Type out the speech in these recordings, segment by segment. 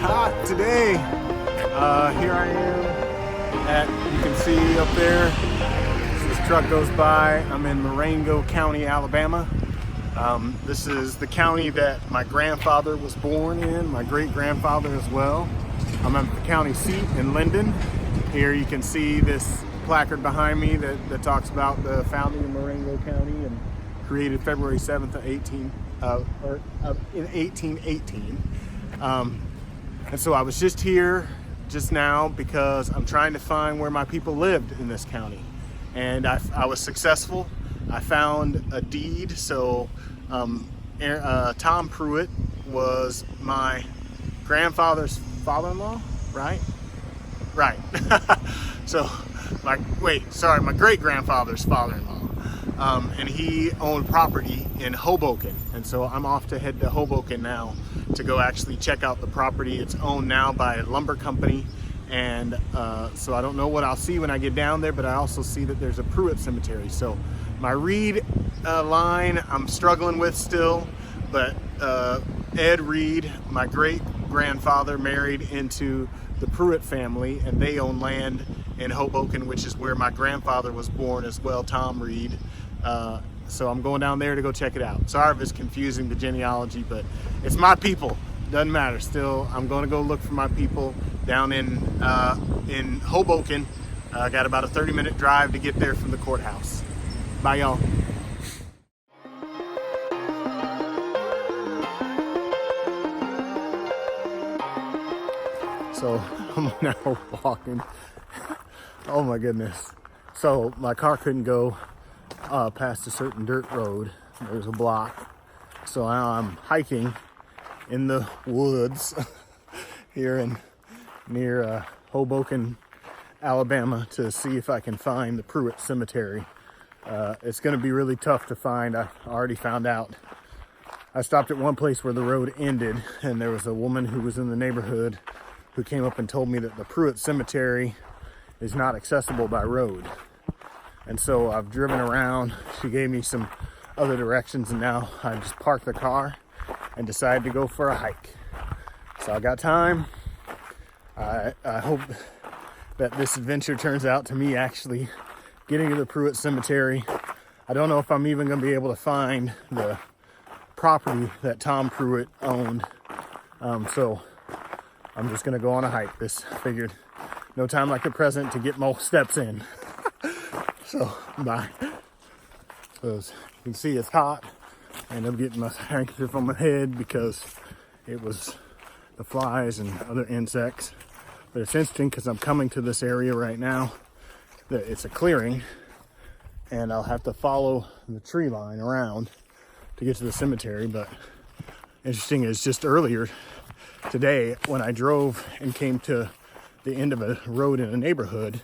hot today. Here I am at, you can see up there, as this truck goes by, I'm in Marengo County, Alabama. This is the county that my grandfather was born in, my great-grandfather as well. I'm at the county seat in Linden. Here you can see this placard behind me that talks about the founding of Marengo County and created February 7th of in 1818. And so I was just here just now because I'm trying to find where my people lived in this county. And I was successful. I found a deed. So Tom Pruitt was my grandfather's father-in-law, right? Right. So my great-grandfather's father-in-law. And he owned property in Hoboken. And so I'm off to head to Hoboken now to go actually check out the property. It's owned now by a lumber company. And so I don't know what I'll see when I get down there, but I also see that there's a Pruitt Cemetery. So my Reed line I'm struggling with still, but Ed Reed, my great-grandfather, married into the Pruitt family, and they own land in Hoboken, which is where my grandfather was born as well, Tom Reed. So I'm going down there to go check it out. Sorry if it's confusing, the genealogy, but it's my people. Doesn't matter. Still, I'm going to go look for my people down in Hoboken. I got about a 30-minute drive to get there from the courthouse. Bye, y'all. So I'm now walking. Oh my goodness. So my car couldn't go past a certain dirt road. There's a block. So now I'm hiking in the woods here near Hoboken, Alabama, to see if I can find the Pruitt Cemetery. It's going to be really tough to find. I already found out. I stopped at one place where the road ended, and there was a woman who was in the neighborhood who came up and told me that the Pruitt Cemetery is not accessible by road. And so I've driven around. She gave me some other directions, and now I just parked the car and decided to go for a hike. So I got time. I hope that this adventure turns out to me actually getting to the Pruitt Cemetery. I don't know if I'm even going to be able to find the property that Tom Pruitt owned. So I'm just going to go on a hike. Figured no time like the present to get more steps in. So, bye. So as you can see, it's hot, and I'm getting my handkerchief on my head because it was the flies and other insects. But it's interesting because I'm coming to this area right now that it's a clearing, and I'll have to follow the tree line around to get to the cemetery. But interesting is just earlier today when I drove and came to the end of a road in a neighborhood,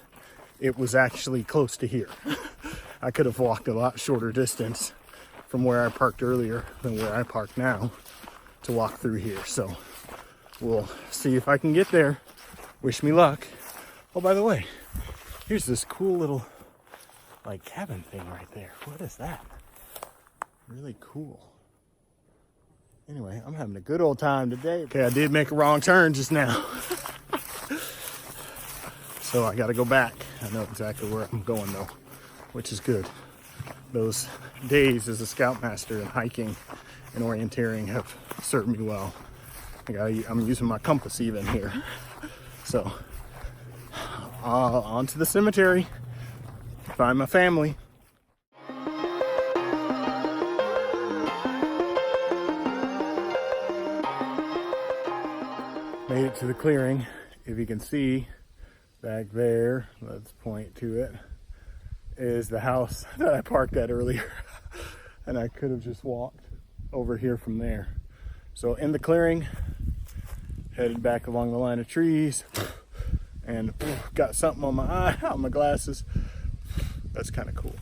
it was actually close to here. I could have walked a lot shorter distance from where I parked earlier than where I park now to walk through here. So we'll see if I can get there. Wish me luck. Oh, by the way, here's this cool little like cabin thing right there. What is that? Really cool. Anyway, I'm having a good old time today. Okay, I did make a wrong turn just now. So I gotta go back. I know exactly where I'm going though, which is good. Those days as a scoutmaster and hiking and orienteering have served me well. I'm using my compass even here. So on to the cemetery, find my family. Made it to the clearing. If you can see back there, let's point to it, is the house that I parked at earlier. And I could have just walked over here from there. So in the clearing, headed back along the line of trees, and got something on my eye, on my glasses. That's kind of cool.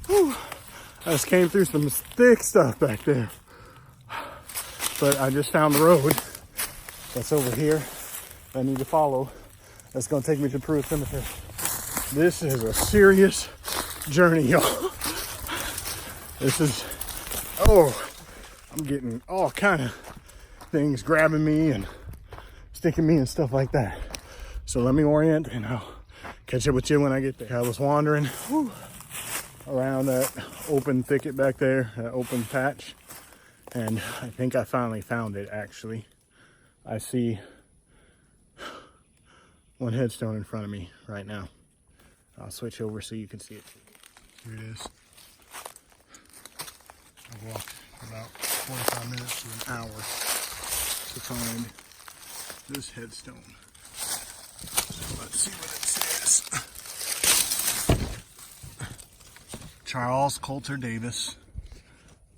I just came through some thick stuff back there. But I just found the road that's over here I need to follow. That's gonna take me to Pruitt Cemetery. This is a serious journey, y'all. This is, I'm getting all kind of things grabbing me and sticking me and stuff like that. So let me orient and I'll catch up with you when I get there. I was wandering around that open thicket back there, that open patch, and I think I finally found it actually. I see one headstone in front of me right now. I'll switch over so you can see it. Here it is. I've walked about 45 minutes to an hour to find this headstone. So let's see what it says. Charles Coulter Davis,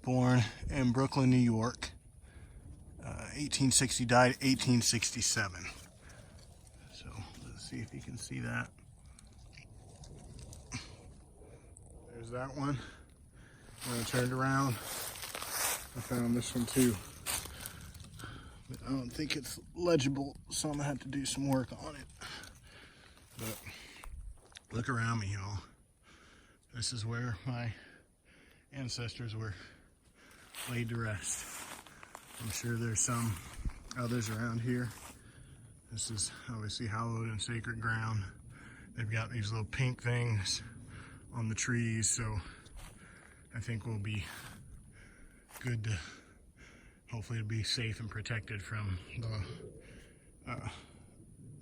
born in Brooklyn, New York, 1860, died 1867. So let's see if you can see that. There's that one. When I turned around, I found this one too. But I don't think it's legible, so I'm gonna have to do some work on it. But look around me, y'all. This is where my ancestors were laid to rest. I'm sure there's some others around here. This is obviously hallowed and sacred ground. They've got these little pink things on the trees, so I think we'll be good to, hopefully it'll be safe and protected from the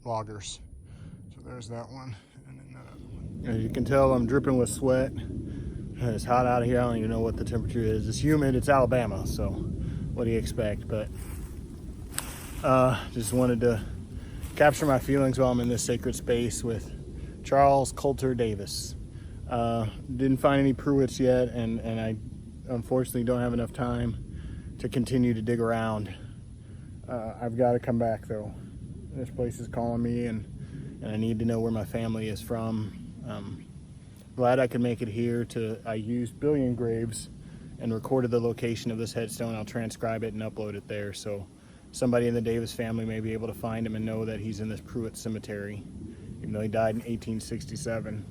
loggers. So there's that one, and then that other one. As you can tell, I'm dripping with sweat. It's hot out of here. I don't even know what the temperature is. It's humid. It's Alabama, so what do you expect? But just wanted to capture my feelings while I'm in this sacred space with Charles Coulter Davis. Didn't find any Pruitts yet, and I unfortunately don't have enough time to continue to dig around. I've got to come back though. This place is calling me, and I need to know where my family is from. Glad I could make it here. I used billion graves and recorded the location of this headstone. I'll transcribe it and upload it there, so somebody in the Davis family may be able to find him and know that he's in this Pruitt Cemetery, even though he died in 1867.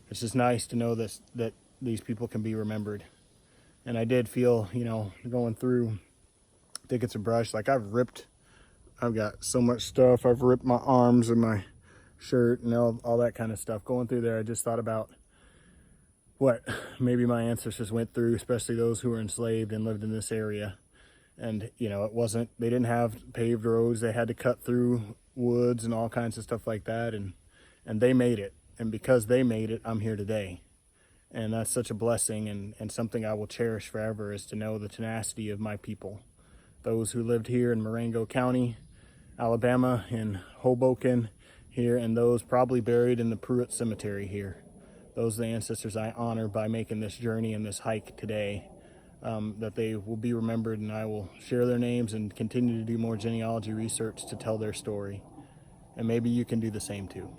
It's just nice to know that these people can be remembered. And I did feel, you know, going through thickets of brush, like I've got so much stuff. I've ripped my arms and my shirt and all that kind of stuff. Going through there, I just thought about what maybe my ancestors went through, especially those who were enslaved and lived in this area. And, you know, they didn't have paved roads. They had to cut through woods and all kinds of stuff like that. And they made it. And because they made it, I'm here today. And that's such a blessing, and something I will cherish forever, is to know the tenacity of my people. Those who lived here in Marengo County, Alabama, in Hoboken here, and those probably buried in the Pruitt Cemetery here. Those are the ancestors I honor by making this journey and this hike today, that they will be remembered, and I will share their names and continue to do more genealogy research to tell their story. And maybe you can do the same too.